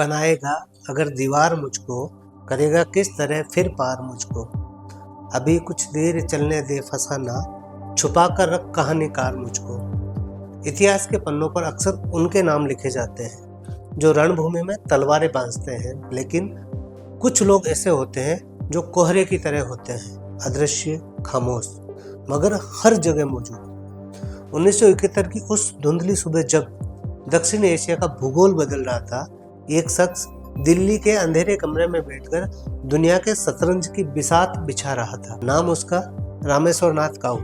बनाएगा अगर दीवार मुझको, करेगा किस तरह फिर पार मुझको। अभी कुछ देर चलने दे फसाना, छुपा कर रख कहानीकार मुझको। इतिहास के पन्नों पर अक्सर उनके नाम लिखे जाते हैं जो रणभूमि में तलवारें बांधते हैं, लेकिन कुछ लोग ऐसे होते हैं जो कोहरे की तरह होते हैं, अदृश्य, खामोश, मगर हर जगह मौजूद। 1971 की उस धुंधली सुबह जब दक्षिण एशिया का भूगोल बदल रहा था, एक शख्स दिल्ली के अंधेरे कमरे में बैठकर दुनिया के शतरंज की बिसात बिछा रहा था। नाम उसका रामेश्वर नाथ काऊ।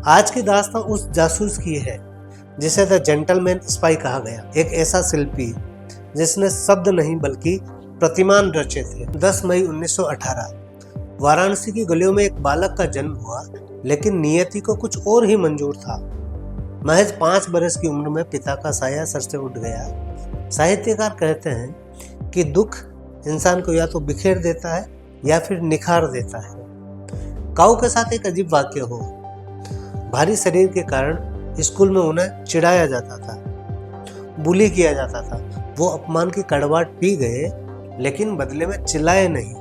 आज की दास्तां उस जासूस की है जिसे द जेंटलमैन स्पाई कहा गया, एक ऐसा शिल्पी जिसने शब्द नहीं बल्कि प्रतिमान रचे थे। 10 मई 1918 वाराणसी की गलियों में एक बालक का जन्म हुआ, लेकिन नियति को कुछ और ही मंजूर था। महज 5 बरस की उम्र में पिता का साया सर से उठ गया। साहित्यकार कहते हैं कि दुख इंसान को या तो बिखेर देता है या फिर निखार देता है। काऊ के साथ एक अजीब वाक्य हो। भारी शरीर के कारण स्कूल में उन्हें चिढ़ाया जाता था, बुली किया जाता था। वो अपमान की कड़वाहट पी गए, लेकिन बदले में चिल्लाए नहीं।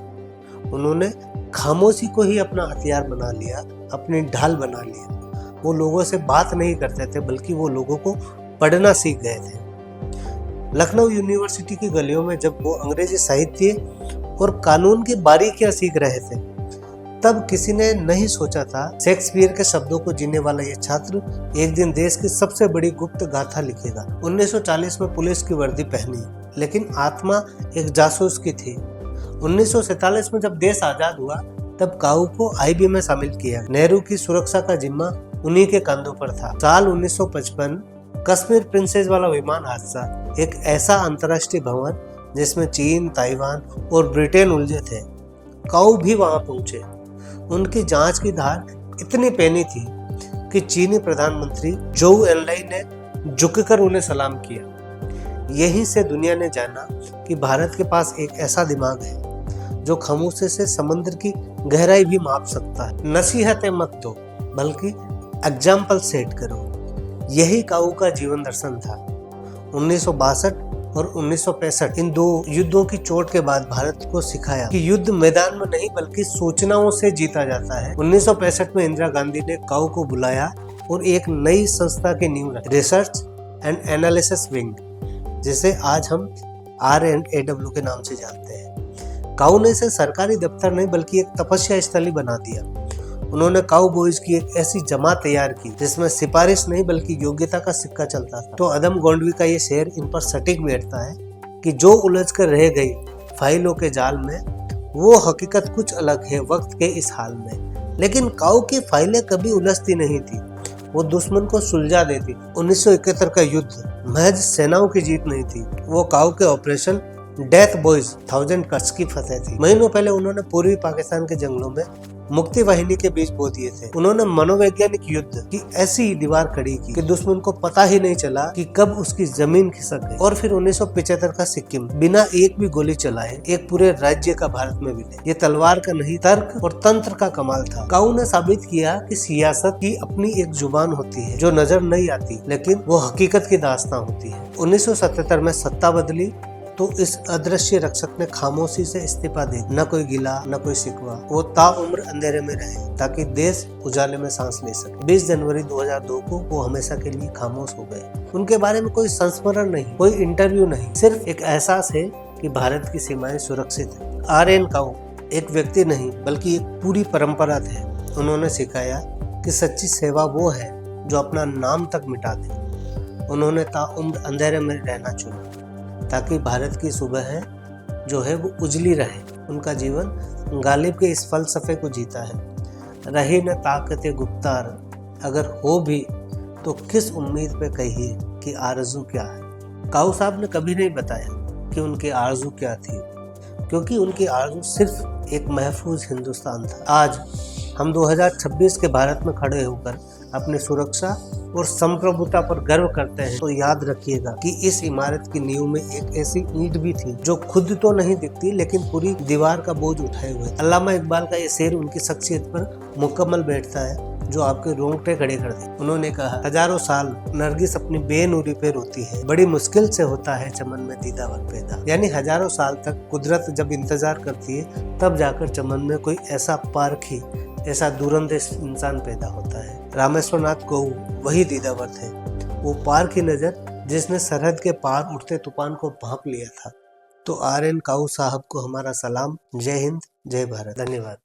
उन्होंने खामोशी को ही अपना हथियार बना लिया, अपनी ढाल बना लिया। वो लोगों से बात नहीं करते थे, बल्कि वो लोगों को पढ़ना सीख गए थे। लखनऊ यूनिवर्सिटी की गलियों में जब वो अंग्रेजी साहित्य और कानून की बारीकियां सीख रहे थे, तब किसी ने नहीं सोचा था शेक्सपियर के शब्दों को जीने वाला ये छात्र एक दिन देश की सबसे बड़ी गुप्त गाथा लिखेगा। 1940 में पुलिस की वर्दी पहनी, लेकिन आत्मा एक जासूस की थी। 1947 में जब देश आजाद हुआ, तब काऊ को आईबी में शामिल किया। नेहरू की सुरक्षा का जिम्मा उन्हीं के कंधों पर था। साल 1955 कश्मीर प्रिंसेस वाला विमान हादसा, एक ऐसा अंतर्राष्ट्रीय भंवर जिसमें चीन, ताइवान और ब्रिटेन उलझे थे। काऊ भी वहां पहुंचे। उनकी जांच की धार इतनी पैनी थी कि चीनी प्रधानमंत्री जोऊ एनलाई ने झुककर उन्हें सलाम किया। यहीं से दुनिया ने जाना कि भारत के पास एक ऐसा दिमाग है जो खामोशी से समंदर की गहराई भी माप सकता है। नसीहतें मत दो, बल्कि एग्जाम्पल सेट करो। यही काऊ का जीवन दर्शन था। 1962 और 1965 इन दो युद्धों की चोट के बाद भारत को सिखाया कि युद्ध मैदान में नहीं बल्कि सूचनाओं से जीता जाता है। 1965 में इंदिरा गांधी ने काऊ को बुलाया और एक नई संस्था की नींव रखी, रिसर्च एंड एनालिसिस विंग, जिसे आज हम RAW के नाम से जानते हैं। काऊ ने इसे सरकारी दफ्तर नहीं बल्कि एक तपस्या स्थली बना दिया। उन्होंने काऊ बॉयज की एक ऐसी जमात तैयार की जिसमें सिफारिश नहीं बल्कि योग्यता का सिक्का चलता था। तो अदम गोंडवी का ये शेर इन पर सटीक बैठता है कि जो उलझ कर रह गई फाइलों के जाल में, वो हकीकत कुछ अलग है वक्त के इस हाल में। लेकिन काऊ की फाइलें कभी उलझती नहीं थी, वो दुश्मन को सुलझा देती। 1971 का युद्ध महज सेनाओं की जीत नहीं थी, वो काऊ के ऑपरेशन डेथ बॉयज 1000 कट्स की फतेह थी। महीनों पहले उन्होंने पूर्वी पाकिस्तान के जंगलों में मुक्ति वाहिनी के बीच बो दिए थे। उन्होंने मनोवैज्ञानिक युद्ध की ऐसी दीवार खड़ी की कि दुश्मन को पता ही नहीं चला कि कब उसकी जमीन खिसक गई। और फिर 1975 का सिक्किम बिना एक भी गोली चलाए एक पूरे राज्य का भारत में विलय। ये तलवार का नहीं, तर्क और तंत्र का कमाल था। काऊ ने साबित किया कि सियासत की अपनी एक जुबान होती है जो नजर नहीं आती, लेकिन वो हकीकत की दास्तां होती है। 1977 में सत्ता बदली तो इस अदृश्य रक्षक ने खामोशी से इस्तीफा दे। न कोई गिला, न कोई शिकवा। वो ताउम्र अंधेरे में रहे ताकि देश उजाले में सांस ले सके। 20 जनवरी 2002 को वो हमेशा के लिए खामोश हो गए। उनके बारे में कोई संस्मरण नहीं, कोई इंटरव्यू नहीं, सिर्फ एक एहसास है कि भारत की सीमाएं सुरक्षित है। RN काऊ एक व्यक्ति नहीं बल्कि एक पूरी परंपरा थे। उन्होंने सिखाया कि सच्ची सेवा वो है जो अपना नाम तक मिटा दे। उन्होंने ताउम्र अंधेरे में रहना चुना ताकि भारत की सुबह जो है वो उजली रहे। उनका जीवन गालिब के इस फलसफे को जीता है। रही न ताकत गुप्तार, अगर हो भी तो किस उम्मीद पे कहिए कि आरज़ू क्या है। काऊ साहब ने कभी नहीं बताया कि उनकी आरज़ू क्या थी, क्योंकि उनकी आरज़ू सिर्फ एक महफूज हिंदुस्तान था। आज हम 2026 के भारत में खड़े होकर अपनी सुरक्षा और संप्रभुता पर गर्व करते हैं, तो याद रखिएगा कि इस इमारत की नींव में एक ऐसी ईंट भी थी जो खुद तो नहीं दिखती लेकिन पूरी दीवार का बोझ उठाए हुए। अल्लामा इकबाल का ये शेर उनकी शख्सियत पर मुकम्मल बैठता है जो आपके रोंगटे खड़े कर दे। उन्होंने कहा, हजारों साल नरगिस अपनी बेनूरी पे रोती है, बड़ी मुश्किल से होता है चमन में दीदावर पैदा। यानी हजारों साल तक कुदरत जब इंतजार करती है तब जाकर चमन में कोई ऐसा पारखी, ऐसा दूरंदेश इंसान पैदा होता है। रामेश्वर नाथ गऊ वही दीदावर थे, वो पारखी नजर जिसने सरहद के पार उठते तूफान को भांप लिया था। तो RN काऊ साहब को हमारा सलाम। जय हिंद, जय भारत। धन्यवाद।